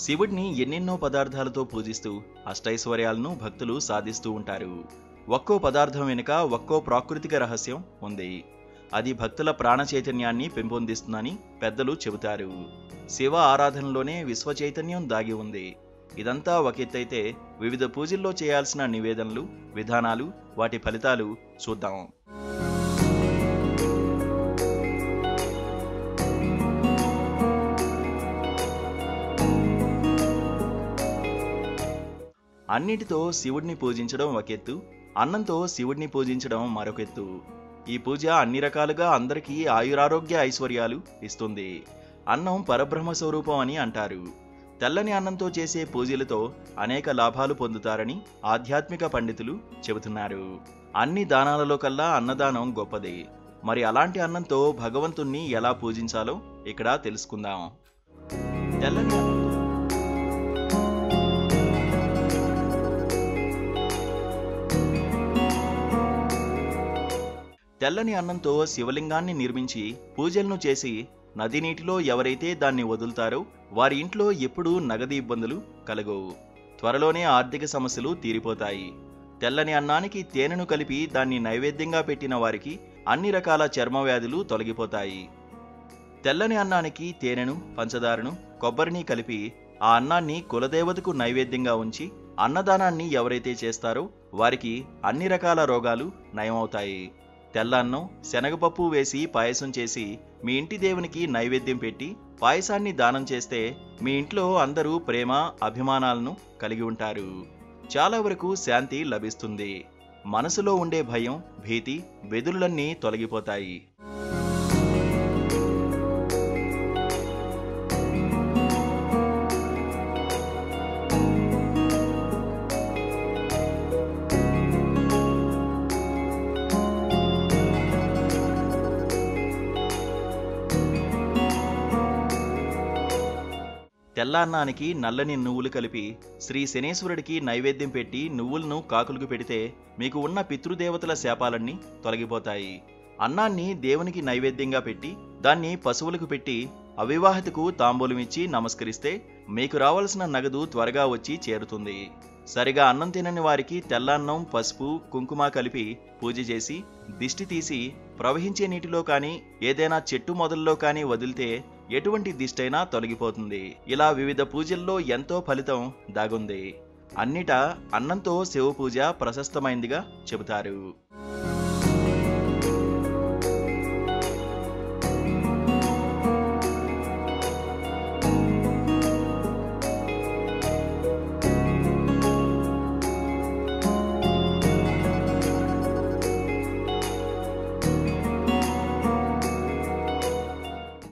శివుడిని ఎన్నెన్నో పదార్థాలతో పూజిస్తూ అష్టైశ్వర్యాలను భక్తులు సాధిస్తూ ఉంటారు. ఒక్కో పదార్థం వెనుక ఒక్కో ప్రాకృతిక రహస్యం ఉంది. అది భక్తుల ప్రాణ చైతన్యాన్ని పెంపొందిస్తుందని పెద్దలు చెబుతారు. శివ ఆరాధనలోనే విశ్వ చైతన్యం దాగి ఉంది. ఇదంతా ఒక ఎత్తైతే వివిధ పూజల్లో చేయాల్సిన నివేదనలు, విధానాలు, వాటి ఫలితాలు చూద్దాం. అన్నిటితో శివుడిని పూజించడం ఒక ఎత్తు, అన్నంతో శివుడిని పూజించడం మరొక ఎత్తు. ఈ పూజ అన్ని రకాలుగా అందరికీ ఆయురారోగ్య ఐశ్వర్యాలు ఇస్తుంది. అన్నం పరబ్రహ్మ స్వరూపం అని అంటారు. తెల్లని అన్నంతో చేసే పూజలతో అనేక లాభాలు పొందుతారని ఆధ్యాత్మిక పండితులు చెబుతున్నారు. అన్ని దానాలలో కల్లా అన్నదానం గొప్పది. మరి అలాంటి అన్నంతో భగవంతుణ్ణి ఎలా పూజించాలో ఇక్కడ తెలుసుకుందాం. తెల్లని అన్నంతో శివలింగాన్ని నిర్మించి పూజలను చేసి నది నీటిలో ఎవరైతే దాన్ని వదులుతారో వారి ఇంట్లో ఎప్పుడూ నగదు ఇబ్బందులు కలగవు. త్వరలోనే ఆర్థిక సమస్యలు తీరిపోతాయి. తెల్లని అన్నానికి తేనెను కలిపి దాన్ని నైవేద్యంగా పెట్టిన వారికి అన్ని రకాల చర్మ వ్యాధులు తొలగిపోతాయి. తెల్లని అన్నానికి తేనెను, పంచదారను, కొబ్బరిని కలిపి ఆ అన్నాన్ని కులదేవతకు నైవేద్యంగా ఉంచి అన్నదానాన్ని ఎవరైతే చేస్తారో వారికి అన్ని రకాల రోగాలు నయమవుతాయి. తెల్ల అన్నం, శనగపప్పు వేసి పాయసం చేసి మీ ఇంటి దేవునికి నైవేద్యం పెట్టి పాయసాన్ని దానం చేస్తే మీ ఇంట్లో అందరూ ప్రేమ, అభిమానాలను కలిగి ఉంటారు. చాలా వరకు శాంతి లభిస్తుంది. మనసులో ఉండే భయం, భీతి, బెదురులన్నీ తొలగిపోతాయి. తెల్ల అన్నానికి నల్లని నువ్వులు కలిపి శ్రీ శనేశ్వరుడికి నైవేద్యం పెట్టి నువ్వులను కాకులకు పెడితే మీకు ఉన్న పితృదేవతల శాపాలన్నీ తొలగిపోతాయి. అన్నాన్ని దేవునికి నైవేద్యంగా పెట్టి దాన్ని పశువులకు పెట్టి అవివాహితకు తాంబూలమిచ్చి నమస్కరిస్తే మీకు రావాల్సిన నగదు త్వరగా వచ్చి చేరుతుంది. సరిగా అన్నం తినని వారికి తెల్ల అన్నం, పసుపు, కుంకుమ కలిపి పూజ చేసి దిష్టి తీసి ప్రవహించే నీటిలో కానీ ఏదైనా చెట్టు మొదల్లో కానీ వదిలితే ఎటువంటి దిష్టైనా తొలగిపోతుంది. ఇలా వివిధ పూజల్లో ఎంతో ఫలితం దాగుంది. అన్నిటా అన్నంతో శివ పూజ ప్రశస్తమైందిగా చెబుతారు.